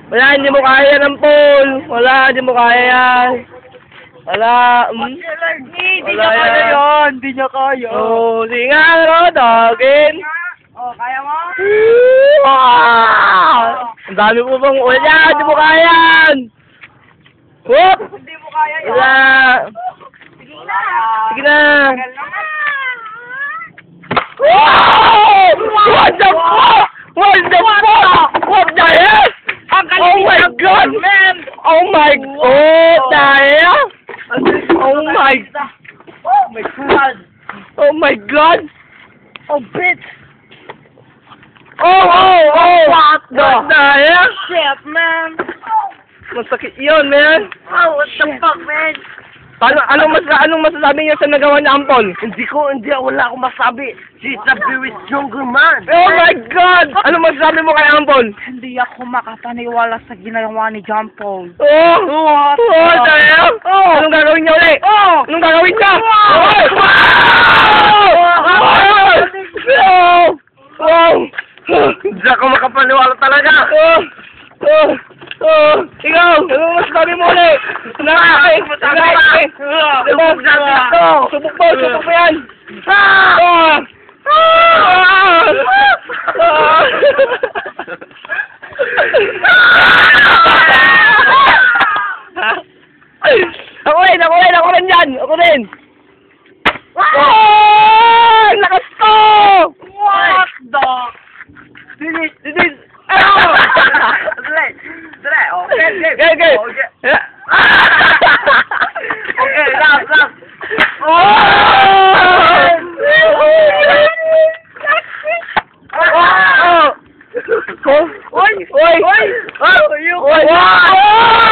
Wala, hindi mo kaya yan, Ampol. Wala, hindi mo kaya yan. Wala, Hindi niya kaya yan. Hindi niya kaya. Oh, sige nga, dagin. Oh, kaya mo? Ang dami mo bang wala, hindi mo kaya yan. Whoop! Hindi mo kaya yan. Wala. Sige na. Sige na. Tagal naman. Wow! What the fuck? What the fuck? What the hell? Oh my god, man! Oh my god, the hell? Oh my God. Oh my god! Oh, bitch. What the hell? Shit, man. Masakit yun, man. Oh, what the fuck, man? Anong masasabi niyo sa nagawa ni Ampol? Wala akong masabi. She's a very stronger man. Oh my god! Anong masasabi mo kay Ampol? Hindi ako makapaniwala sa ginawa ni John Paul. Oh, the hell? Anong gagawin niya ulit? Anong gagawin niya? Wow! Hindi ako makapaniwala talaga. Ikaw! Anong masasabi mo ulit? Subok mo yan! Ako rin dyan! Ako rin! Lakas ko! What the? This Dali. Okay. Okay. Okay, last. Oi!